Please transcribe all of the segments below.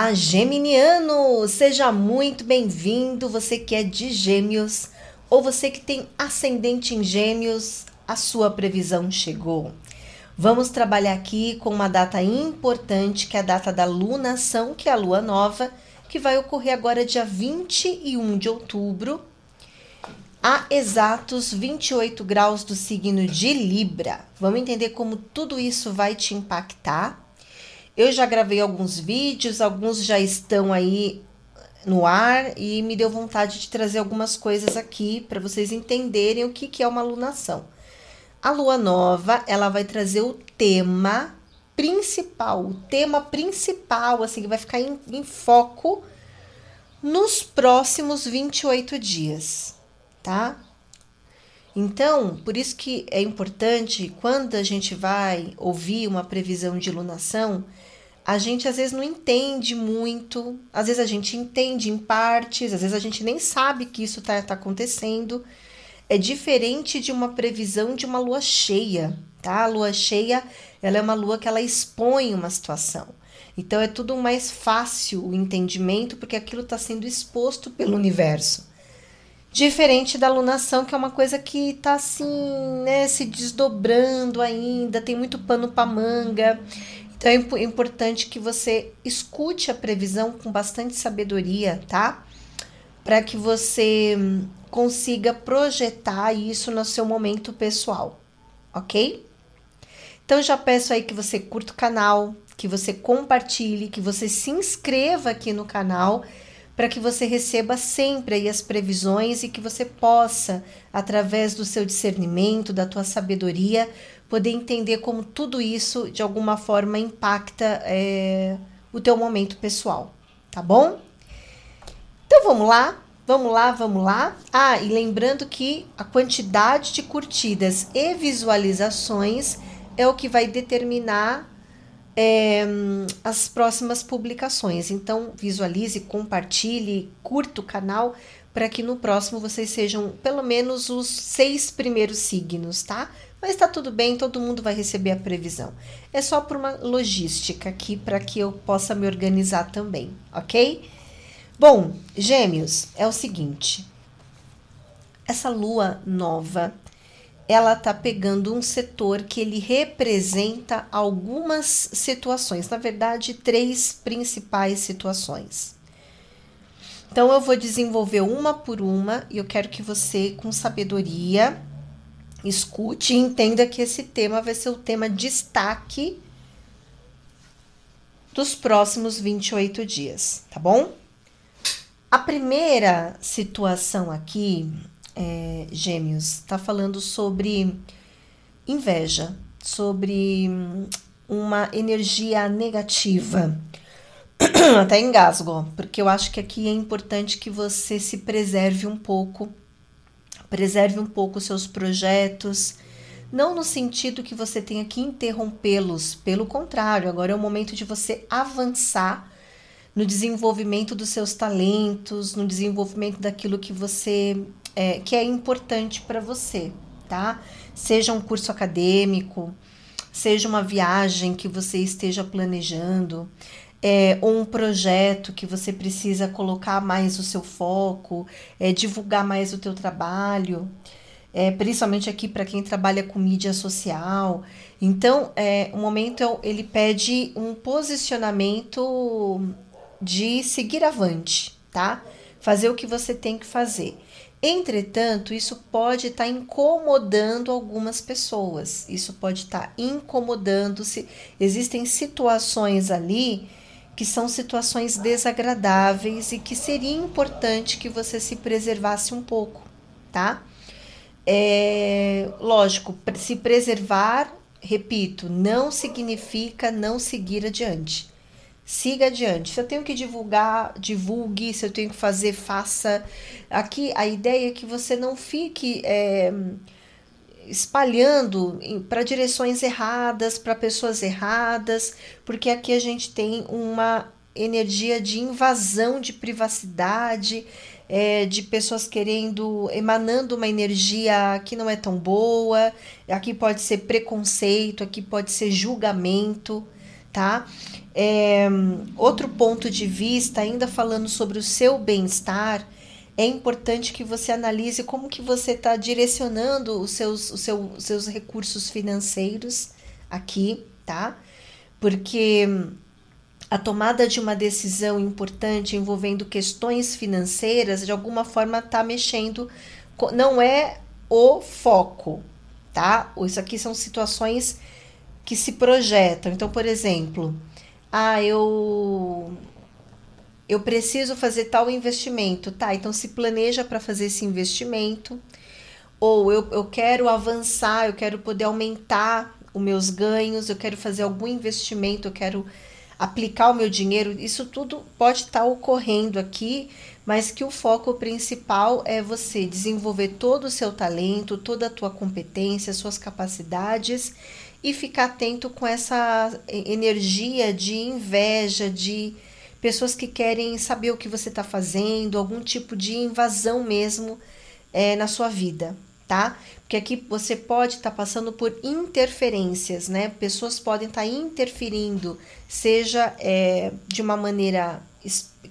Olá, geminiano! Seja muito bem-vindo, você que é de Gêmeos ou você que tem ascendente em Gêmeos, a sua previsão chegou. Vamos trabalhar aqui com uma data importante, que é a data da lunação, que é a lua nova, que vai ocorrer agora dia 21 de outubro, a exatos 28 graus do signo de Libra. Vamos entender como tudo isso vai te impactar. Eu já gravei alguns vídeos, alguns já estão aí no ar e me deu vontade de trazer algumas coisas aqui para vocês entenderem o que é uma lunação. A lua nova, ela vai trazer o tema principal, assim, que vai ficar em foco nos próximos 28 dias, tá? Então, por isso que é importante, quando a gente vai ouvir uma previsão de lunação, a gente às vezes não entende muito, às vezes a gente entende em partes, às vezes a gente nem sabe que isso tá acontecendo. É diferente de uma previsão de uma lua cheia, tá? A lua cheia, ela é uma lua que ela expõe uma situação. Então, é tudo mais fácil o entendimento, porque aquilo está sendo exposto pelo universo. Diferente da lunação, que é uma coisa que tá assim, né, se desdobrando ainda, tem muito pano para manga. Então é importante que você escute a previsão com bastante sabedoria, tá? Para que você consiga projetar isso no seu momento pessoal, ok? Então já peço aí que você curta o canal, que você compartilhe, que você se inscreva aqui no canal, para que você receba sempre aí as previsões e que você possa, através do seu discernimento, da tua sabedoria, poder entender como tudo isso, de alguma forma, impacta o teu momento pessoal, tá bom? Então, vamos lá. Ah, e lembrando que a quantidade de curtidas e visualizações é o que vai determinar as próximas publicações. Então, visualize, compartilhe, curta o canal para que no próximo vocês sejam pelo menos os 6 primeiros signos, tá? Mas tá tudo bem, todo mundo vai receber a previsão. É só por uma logística aqui para que eu possa me organizar também, ok? Bom, Gêmeos, é o seguinte. Essa lua nova, ela tá pegando um setor que ele representa algumas situações, na verdade, 3 principais situações. Então, eu vou desenvolver uma por uma e eu quero que você, com sabedoria, escute e entenda que esse tema vai ser o tema destaque dos próximos 28 dias, tá bom? A primeira situação aqui, Gêmeos, tá falando sobre inveja, sobre uma energia negativa. Até engasgo, porque eu acho que aqui é importante que você se preserve um pouco os seus projetos, não no sentido que você tenha que interrompê-los, pelo contrário, agora é o momento de você avançar no desenvolvimento dos seus talentos, no desenvolvimento daquilo que você que é importante para você, tá? Seja um curso acadêmico, seja uma viagem que você esteja planejando, ou um projeto que você precisa colocar mais o seu foco, divulgar mais o teu trabalho, principalmente aqui para quem trabalha com mídia social. Então, o momento ele pede um posicionamento de seguir avante, tá? Fazer o que você tem que fazer. Entretanto, isso pode estar incomodando algumas pessoas. Isso pode estar incomodando-se. Existem situações ali que são situações desagradáveis e que seria importante que você se preservasse um pouco, tá? Lógico, se preservar, repito, não significa não seguir adiante. Siga adiante. Se eu tenho que divulgar, divulgue. Se eu tenho que fazer, faça. Aqui a ideia é que você não fique espalhando para direções erradas, para pessoas erradas, porque aqui a gente tem uma energia de invasão de privacidade, de pessoas emanando uma energia que não é tão boa. Aqui pode ser preconceito, aqui pode ser julgamento. tá? Outro ponto de vista, ainda falando sobre o seu bem-estar, é importante que você analise como que você está direcionando os seus recursos financeiros aqui, tá? Porque a tomada de uma decisão importante envolvendo questões financeiras, de alguma forma está mexendo, não é o foco, tá? Isso aqui são situações que se projetam. Então, por exemplo, eu preciso fazer tal investimento, tá? Então se planeja para fazer esse investimento, ou eu quero avançar, eu quero poder aumentar os meus ganhos, eu quero fazer algum investimento, eu quero aplicar o meu dinheiro. Isso tudo pode estar ocorrendo aqui, mas que o foco principal é você desenvolver todo o seu talento, toda a tua competência, suas capacidades, e ficar atento com essa energia de inveja, de pessoas que querem saber o que você está fazendo, algum tipo de invasão mesmo na sua vida, tá? Porque aqui você pode estar passando por interferências, né? Pessoas podem estar interferindo, seja de uma maneira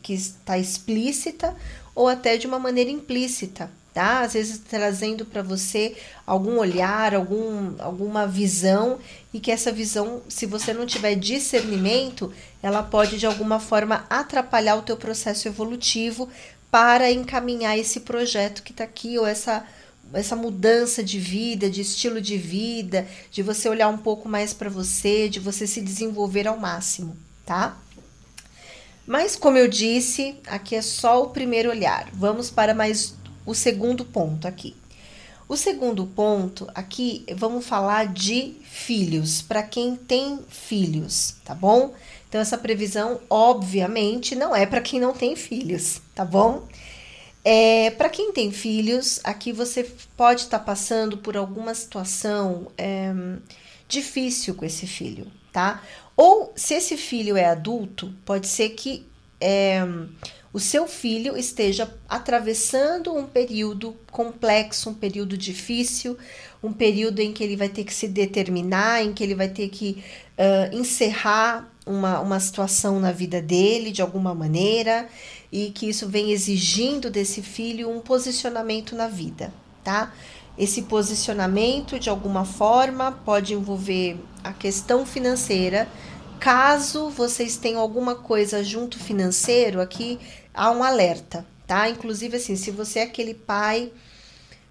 que está explícita ou até de uma maneira implícita, tá? Às vezes trazendo para você algum olhar, alguma visão, e que essa visão, se você não tiver discernimento, ela pode de alguma forma atrapalhar o teu processo evolutivo para encaminhar esse projeto que está aqui, ou essa mudança de vida, de estilo de vida, de você olhar um pouco mais para você, de você se desenvolver ao máximo, tá? Mas como eu disse, aqui é só o primeiro olhar. Vamos para mais o segundo ponto aqui. O segundo ponto aqui, vamos falar de filhos, para quem tem filhos, tá bom? Então essa previsão, obviamente, não é para quem não tem filhos, tá bom? Para quem tem filhos, aqui você pode estar passando por alguma situação difícil com esse filho, tá? Ou se esse filho é adulto, pode ser que o seu filho esteja atravessando um período complexo, um período difícil, um período em que ele vai ter que se determinar, em que ele vai ter que encerrar uma situação na vida dele de alguma maneira, e que isso vem exigindo desse filho um posicionamento na vida, tá? Esse posicionamento, de alguma forma, pode envolver a questão financeira. Caso vocês tenham alguma coisa junto financeiro, aqui há um alerta, tá? Inclusive, assim, se você é aquele pai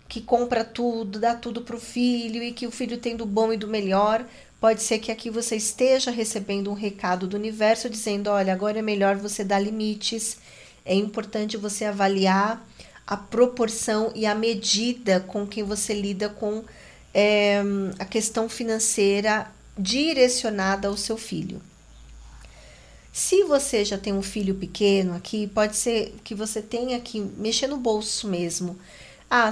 que compra tudo, dá tudo pro filho, e que o filho tem do bom e do melhor, pode ser que aqui você esteja recebendo um recado do universo dizendo, olha, agora é melhor você dar limites, é importante você avaliar a proporção e a medida com que você lida com a questão financeira direcionada ao seu filho. Se você já tem um filho pequeno aqui, pode ser que você tenha que mexer no bolso mesmo.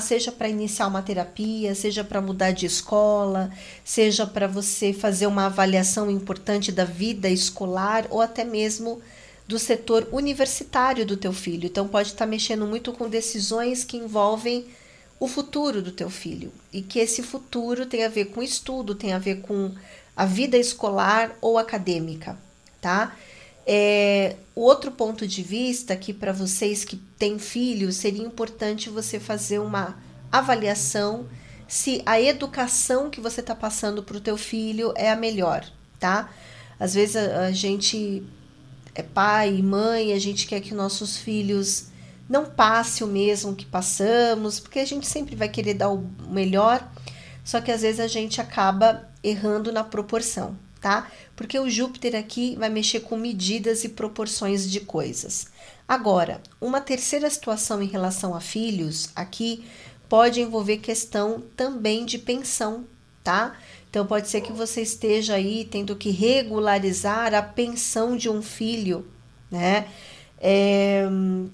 Seja para iniciar uma terapia, seja para mudar de escola, seja para você fazer uma avaliação importante da vida escolar ou até mesmo do setor universitário do teu filho. Então pode estar mexendo muito com decisões que envolvem o futuro do teu filho, e que esse futuro tem a ver com estudo, tem a ver com a vida escolar ou acadêmica, tá? O outro ponto de vista aqui para vocês que têm filhos, seria importante você fazer uma avaliação se a educação que você está passando para o teu filho é a melhor, tá? Às vezes a gente é pai e mãe, a gente quer que nossos filhos não passem o mesmo que passamos, porque a gente sempre vai querer dar o melhor, só que às vezes a gente acaba errando na proporção, tá? Porque o Júpiter aqui vai mexer com medidas e proporções de coisas. Agora, uma terceira situação em relação a filhos aqui pode envolver questão também de pensão, tá? Então pode ser que você esteja aí tendo que regularizar a pensão de um filho, né?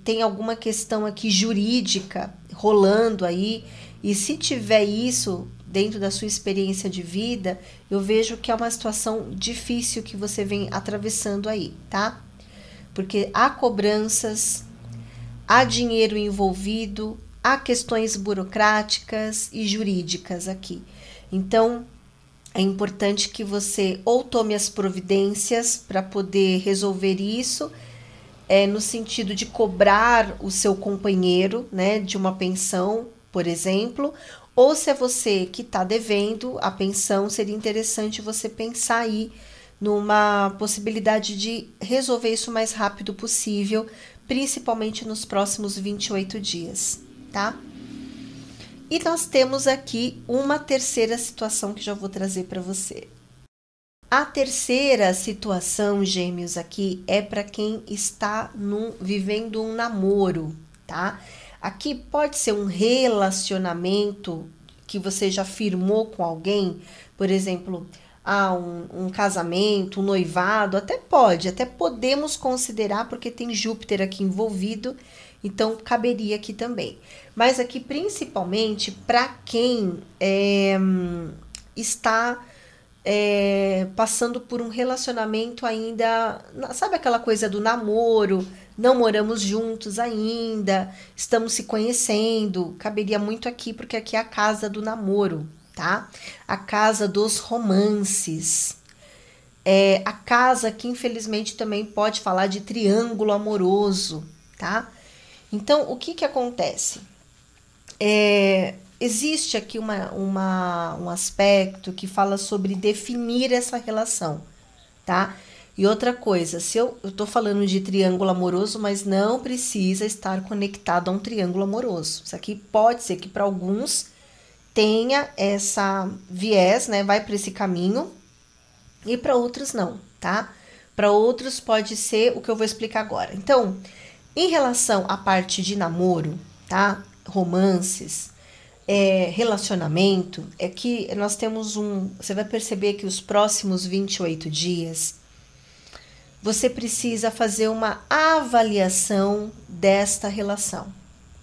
Tem alguma questão aqui jurídica rolando aí, e se tiver isso dentro da sua experiência de vida, eu vejo que é uma situação difícil que você vem atravessando aí, tá? Porque há cobranças, há dinheiro envolvido, há questões burocráticas e jurídicas aqui. Então, É importante que você ou tome as providências para poder resolver isso, no sentido de cobrar o seu companheiro, né, de uma pensão, por exemplo, ou se é você que está devendo a pensão, seria interessante você pensar aí numa possibilidade de resolver isso o mais rápido possível, principalmente nos próximos 28 dias, tá? E nós temos aqui uma terceira situação que já vou trazer para você. A terceira situação, gêmeos, aqui é para quem está vivendo um namoro, tá? Aqui pode ser um relacionamento que você já firmou com alguém, por exemplo, um casamento, um noivado, até podemos considerar, porque tem Júpiter aqui envolvido, então caberia aqui também. Mas aqui principalmente para quem está passando por um relacionamento ainda, sabe aquela coisa do namoro, não moramos juntos ainda, estamos se conhecendo, caberia muito aqui, porque aqui é a casa do namoro, tá? A casa dos romances. A casa que infelizmente também pode falar de triângulo amoroso, tá? Então, o que acontece? Existe aqui um aspecto que fala sobre definir essa relação, tá? E outra coisa, se eu tô falando de triângulo amoroso, mas não precisa estar conectado a um triângulo amoroso. Isso aqui pode ser que para alguns tenha essa viés, né? Vai para esse caminho, e para outros não, tá? Para outros pode ser o que eu vou explicar agora. Então, em relação à parte de namoro, tá? Romances, relacionamento, é que nós temos você vai perceber que os próximos 28 dias, você precisa fazer uma avaliação desta relação,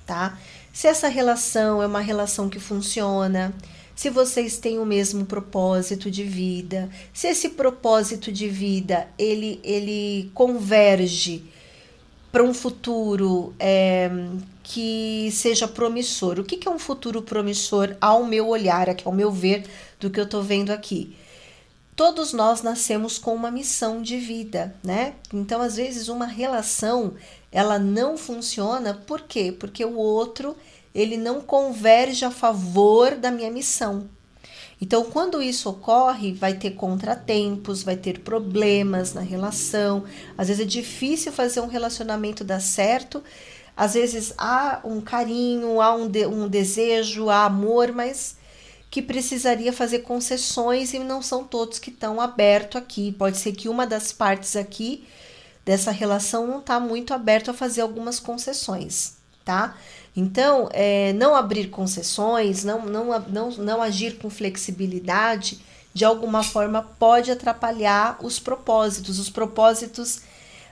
tá? Se essa relação é uma relação que funciona, se vocês têm o mesmo propósito de vida, se esse propósito de vida, ele converge para um futuro que seja promissor. O que é um futuro promissor ao meu olhar, aqui, ao meu ver, do que eu estou vendo aqui? Todos nós nascemos com uma missão de vida, né? Então, às vezes, uma relação, ela não funciona, por quê? Porque o outro, ele não converge a favor da minha missão. Então, quando isso ocorre, vai ter contratempos, vai ter problemas na relação. Às vezes é difícil fazer um relacionamento dar certo. Às vezes há um carinho, há um desejo, há amor, mas que precisaria fazer concessões e não são todos que estão abertos aqui. Pode ser que uma das partes aqui dessa relação não está muito aberto a fazer algumas concessões, tá? Então, não abrir concessões, não agir com flexibilidade, de alguma forma pode atrapalhar os propósitos. Os propósitos,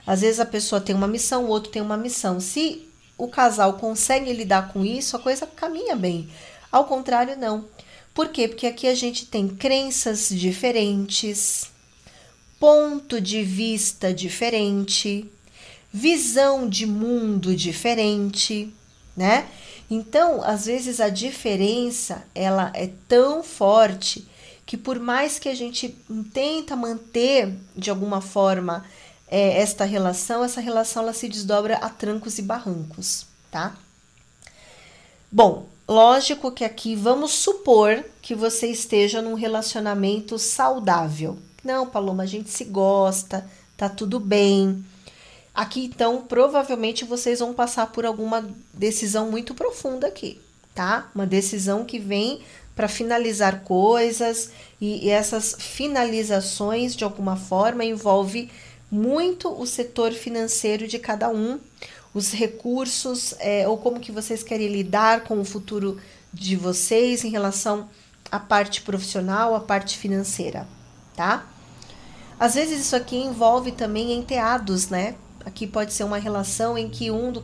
às vezes a pessoa tem uma missão, o outro tem uma missão. Se o casal consegue lidar com isso, a coisa caminha bem. Ao contrário, não. Por quê? Porque aqui a gente tem crenças diferentes, ponto de vista diferente, visão de mundo diferente, né? Então, às vezes a diferença, ela é tão forte que por mais que a gente tenta manter de alguma forma essa relação ela se desdobra a trancos e barrancos, tá? Bom, lógico que aqui vamos supor que você esteja num relacionamento saudável. Não, Paloma, a gente se gosta, tá tudo bem. Aqui, então, provavelmente vocês vão passar por alguma decisão muito profunda aqui, tá? Uma decisão que vem para finalizar coisas e essas finalizações, de alguma forma, envolve muito o setor financeiro de cada um, os recursos, ou como que vocês querem lidar com o futuro de vocês em relação à parte profissional, à parte financeira, tá? Às vezes isso aqui envolve também enteados, né? Aqui pode ser uma relação em que um do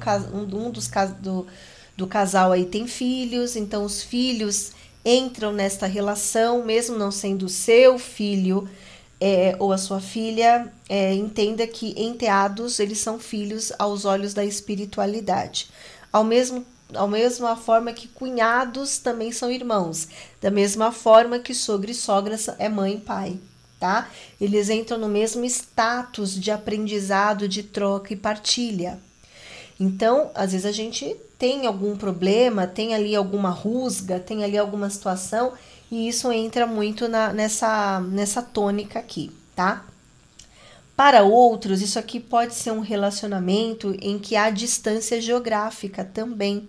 casal aí tem filhos, então os filhos entram nesta relação, mesmo não sendo seu filho ou a sua filha, entenda que enteados, eles são filhos aos olhos da espiritualidade. Ao mesmo da mesma forma que cunhados também são irmãos, da mesma forma que sogro e sogra é mãe e pai, tá? Eles entram no mesmo status de aprendizado, de troca e partilha. Então, às vezes a gente tem algum problema, tem ali alguma rusga, tem ali alguma situação, e isso entra muito nessa tônica aqui, tá? Para outros, isso aqui pode ser um relacionamento em que há distância geográfica também,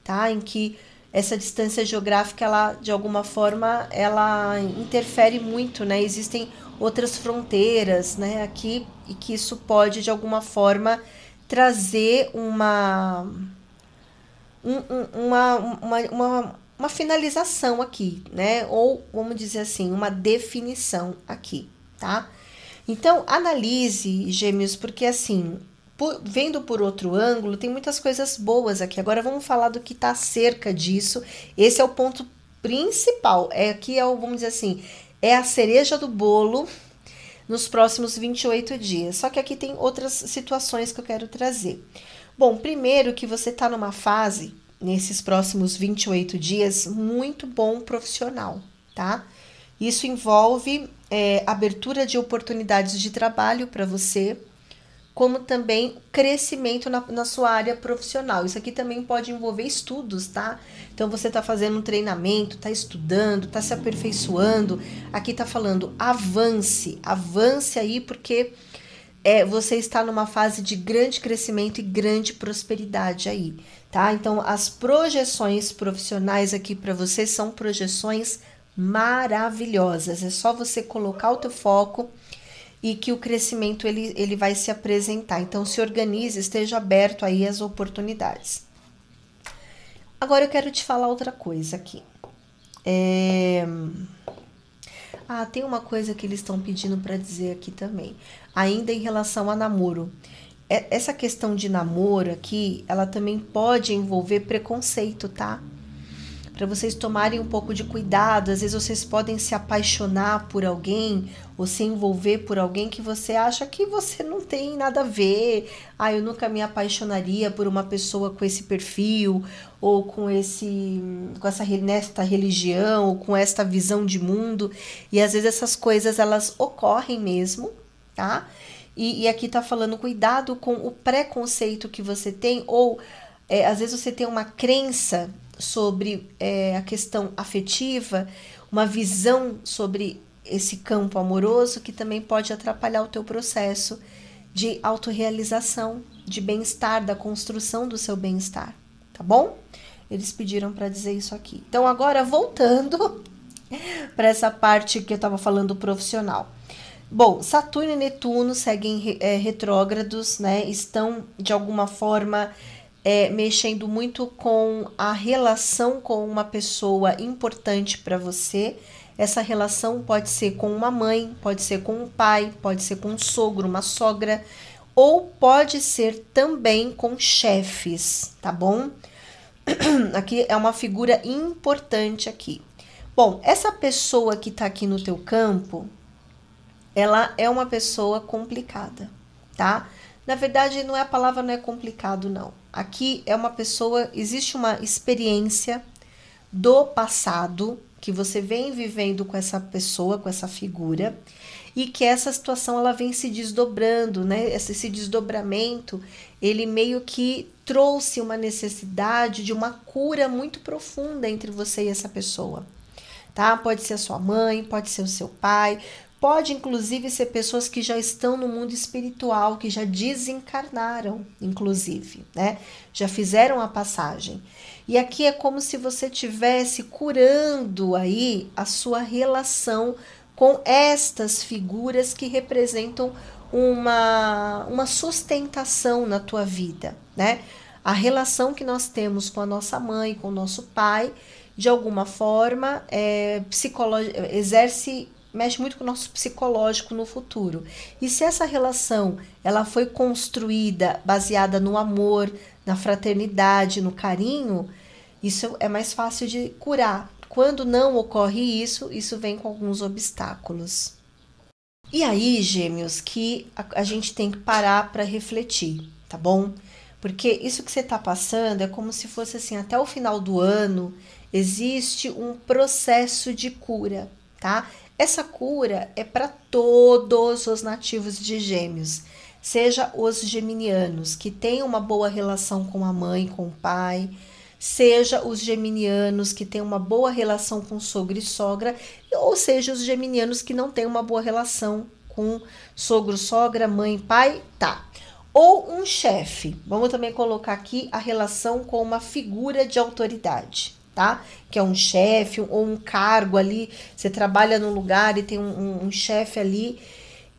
tá? Em que essa distância geográfica, ela, de alguma forma, ela interfere muito, né? Existem outras fronteiras, né, aqui, e que isso pode, de alguma forma, trazer uma finalização aqui, né? Ou, vamos dizer assim, uma definição aqui, tá? Então, analise, Gêmeos, porque assim, vendo por outro ângulo, tem muitas coisas boas aqui. Agora vamos falar do que está acerca disso. Esse é o ponto principal. Aqui é o, vamos dizer assim, é a cereja do bolo nos próximos 28 dias. Só que aqui tem outras situações que eu quero trazer. Bom, primeiro que você está numa fase, nesses próximos 28 dias, muito bom profissional, tá? Isso envolve abertura de oportunidades de trabalho para você, como também crescimento na sua área profissional. Isso aqui também pode envolver estudos, tá? Então, você está fazendo um treinamento, está estudando, está se aperfeiçoando. Aqui está falando avance aí, porque você está numa fase de grande crescimento e grande prosperidade aí, tá? Então, as projeções profissionais aqui para você são projeções maravilhosas. É só você colocar o teu foco e que o crescimento ele vai se apresentar. Então, se organize, esteja aberto aí às oportunidades. Agora, eu quero te falar outra coisa aqui. Tem uma coisa que eles estão pedindo para dizer aqui também. Ainda em relação a namoro. Essa questão de namoro aqui, ela também pode envolver preconceito, tá? Para vocês tomarem um pouco de cuidado. Às vezes vocês podem se apaixonar por alguém ou se envolver por alguém que você acha que você não tem nada a ver. Eu nunca me apaixonaria por uma pessoa com esse perfil ou com nesta religião ou com esta visão de mundo. E às vezes essas coisas elas ocorrem mesmo, tá? E aqui tá falando cuidado com o preconceito que você tem ou às vezes você tem uma crença sobre a questão afetiva, uma visão sobre esse campo amoroso que também pode atrapalhar o teu processo de autorrealização, de bem-estar, da construção do seu bem-estar, tá bom? Eles pediram para dizer isso aqui. Então, agora, voltando para essa parte que eu estava falando profissional. Bom, Saturno e Netuno seguem retrógrados, né? Estão, de alguma forma, mexendo muito com a relação com uma pessoa importante para você. Essa relação pode ser com uma mãe, pode ser com um pai, pode ser com um sogro, uma sogra, ou pode ser também com chefes, tá bom? Aqui é uma figura importante aqui. Bom, essa pessoa que tá aqui no teu campo, ela é uma pessoa complicada, tá? Na verdade, a palavra não é complicado, não. Aqui é uma pessoa, existe uma experiência do passado que você vem vivendo com essa pessoa, com essa figura, e que essa situação ela vem se desdobrando, né? Esse desdobramento, ele meio que trouxe uma necessidade de uma cura muito profunda entre você e essa pessoa, tá? Pode ser a sua mãe, pode ser o seu pai, pode, inclusive, ser pessoas que já estão no mundo espiritual, que já desencarnaram, inclusive, né? Já fizeram a passagem. E aqui é como se você estivesse curando aí a sua relação com estas figuras que representam uma sustentação na tua vida, né? A relação que nós temos com a nossa mãe, com o nosso pai, de alguma forma, mexe muito com o nosso psicológico no futuro. E se essa relação ela foi construída baseada no amor, na fraternidade, no carinho, isso é mais fácil de curar. Quando não ocorre isso vem com alguns obstáculos. E aí, Gêmeos, que a gente tem que parar para refletir, tá bom? Porque isso que você está passando é como se fosse assim, até o final do ano existe um processo de cura, tá? Essa cura é para todos os nativos de Gêmeos, seja os geminianos que têm uma boa relação com a mãe, com o pai, seja os geminianos que têm uma boa relação com sogro e sogra, ou seja os geminianos que não têm uma boa relação com sogro, sogra, mãe, pai, tá? Ou um chefe. Vamos também colocar aqui a relação com uma figura de autoridade, tá? Que é um chefe ou um cargo ali. Você trabalha num lugar e tem um chefe ali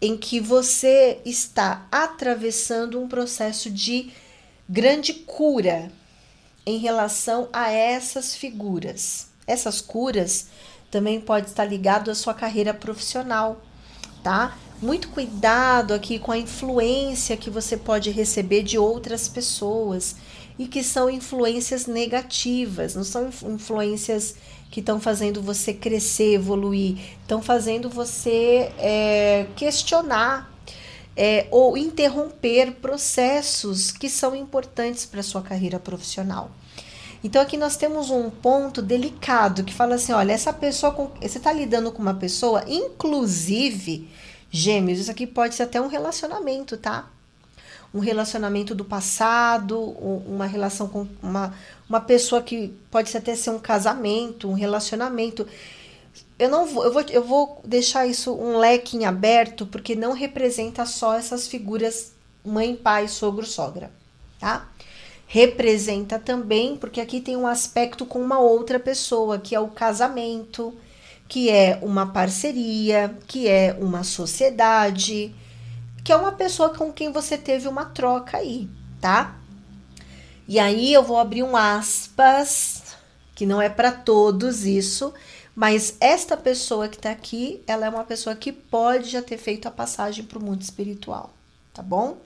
em que você está atravessando um processo de grande cura em relação a essas figuras. Essas curas também pode estar ligado à sua carreira profissional, tá? Muito cuidado aqui com a influência que você pode receber de outras pessoas e que são influências negativas, não são influências que estão fazendo você crescer, evoluir, estão fazendo você questionar ou interromper processos que são importantes para a sua carreira profissional. Então aqui nós temos um ponto delicado que fala assim, olha, essa pessoa, você está lidando com uma pessoa, inclusive, Gêmeos, isso aqui pode ser até um relacionamento, tá? Um relacionamento do passado, uma relação com uma pessoa que pode até ser um casamento, um relacionamento. Eu vou deixar isso um leque em aberto, porque não representa só essas figuras mãe, pai, sogro, sogra, tá? Representa também, porque aqui tem um aspecto com uma outra pessoa, que é o casamento, que é uma parceria, que é uma sociedade, que é uma pessoa com quem você teve uma troca aí, tá? E aí eu vou abrir um aspas, que não é para todos isso, mas esta pessoa que tá aqui, ela é uma pessoa que pode já ter feito a passagem para o mundo espiritual, tá bom?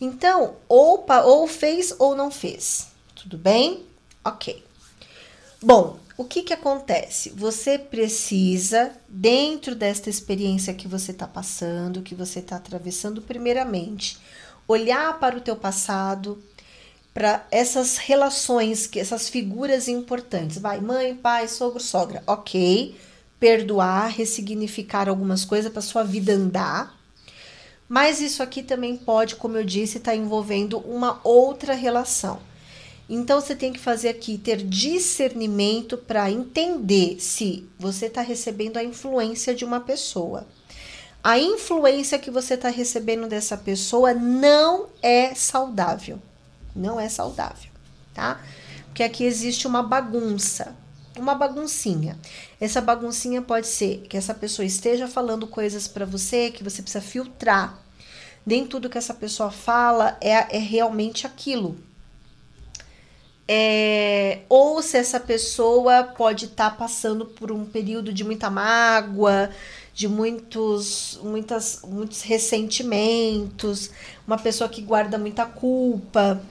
Então, ou fez ou não fez, tudo bem? Ok. Bom, o que acontece? Você precisa, dentro desta experiência que você está passando, que você está atravessando, primeiramente, olhar para o teu passado, para essas relações, essas figuras importantes. Vai, mãe, pai, sogro, sogra. Ok. Perdoar, ressignificar algumas coisas para sua vida andar. Mas isso aqui também pode, como eu disse, estar envolvendo uma outra relação. Então, você tem que fazer aqui, ter discernimento para entender se você está recebendo a influência de uma pessoa. A influência que você está recebendo dessa pessoa não é saudável. Não é saudável, tá? Porque aqui existe uma bagunça, uma baguncinha. Essa baguncinha pode ser que essa pessoa esteja falando coisas para você que você precisa filtrar. Nem tudo que essa pessoa fala é realmente aquilo. Ou se essa pessoa pode estar passando por um período de muita mágoa, de muitos ressentimentos, uma pessoa que guarda muita culpa.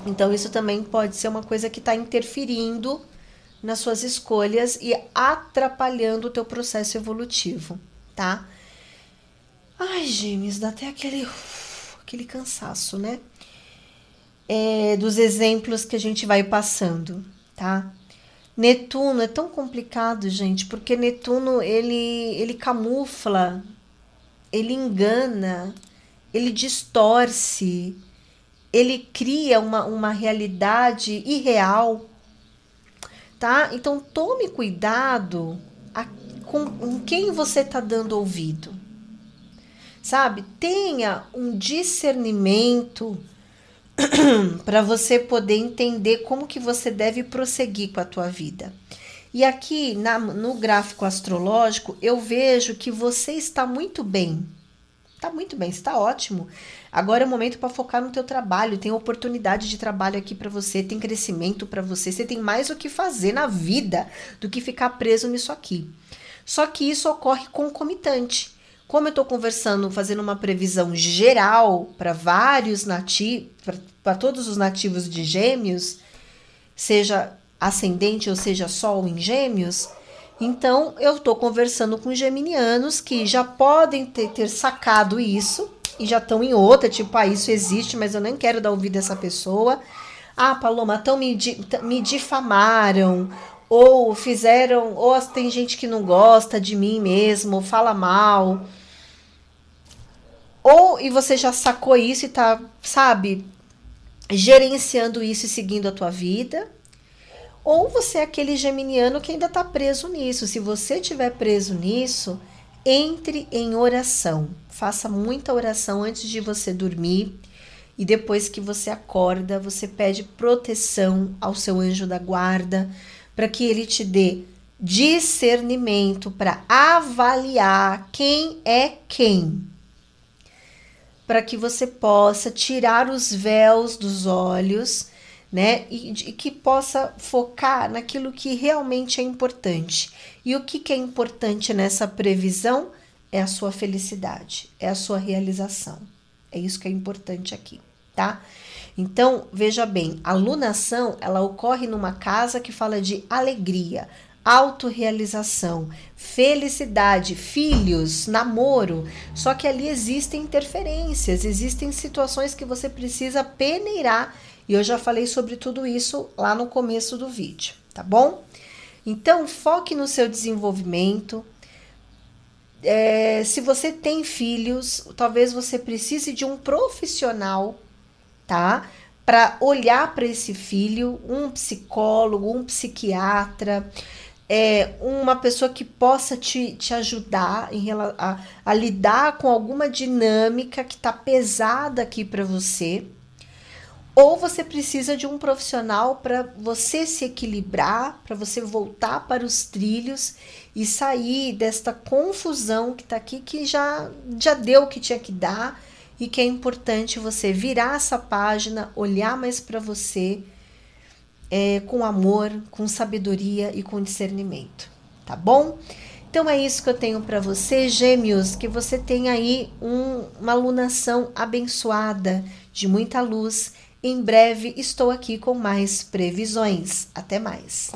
Então, isso também pode ser uma coisa que está interferindo nas suas escolhas e atrapalhando o teu processo evolutivo, tá? Ai, Gêmeos, dá até aquele cansaço, né? Dos exemplos que a gente vai passando, tá? Netuno é tão complicado, gente, porque Netuno, ele camufla, ele engana, ele distorce, ele cria uma realidade irreal, tá? Então, tome cuidado com quem você tá dando ouvido, sabe? Tenha um discernimento para você poder entender como que você deve prosseguir com a tua vida. E aqui no gráfico astrológico, eu vejo que você está muito bem. Tá muito bem, está ótimo. Agora é o momento para focar no teu trabalho, tem oportunidade de trabalho aqui para você, tem crescimento para você, você tem mais o que fazer na vida do que ficar preso nisso aqui. Só que isso ocorre concomitante. Como eu estou conversando, fazendo uma previsão geral para vários nativos, para todos os nativos de Gêmeos, seja ascendente ou seja Sol em Gêmeos, então eu estou conversando com geminianos que já podem ter sacado isso, e já estão em outra, tipo, isso existe, mas eu nem quero dar ouvido a essa pessoa. Ah, Paloma, então me difamaram, ou fizeram, ou tem gente que não gosta de mim mesmo, fala mal. Ou, e você já sacou isso e tá, sabe, gerenciando isso e seguindo a tua vida. Ou você é aquele geminiano que ainda tá preso nisso. Se você estiver preso nisso, entre em oração. Faça muita oração antes de você dormir. E depois que você acorda, você pede proteção ao seu anjo da guarda, para que ele te dê discernimento para avaliar quem é quem. Para que você possa tirar os véus dos olhos, né? E que possa focar naquilo que realmente é importante. E o que é importante nessa previsão é a sua felicidade, é a sua realização. É isso que é importante aqui, tá? Então, veja bem, a lunação, ela ocorre numa casa que fala de alegria, autorrealização, felicidade, filhos, namoro. Só que ali existem interferências, existem situações que você precisa peneirar. E eu já falei sobre tudo isso lá no começo do vídeo, tá bom? Então, foque no seu desenvolvimento. Se você tem filhos, talvez você precise de um profissional, tá? Para olhar para esse filho, um psicólogo, um psiquiatra, uma pessoa que possa te ajudar a lidar com alguma dinâmica que está pesada aqui para você. Ou você precisa de um profissional para você se equilibrar, para você voltar para os trilhos e sair desta confusão que está aqui, que já deu o que tinha que dar e que é importante você virar essa página, olhar mais para você com amor, com sabedoria e com discernimento, tá bom? Então é isso que eu tenho para você, Gêmeos, que você tenha aí uma alunação abençoada, de muita luz. Em breve estou aqui com mais previsões. Até mais!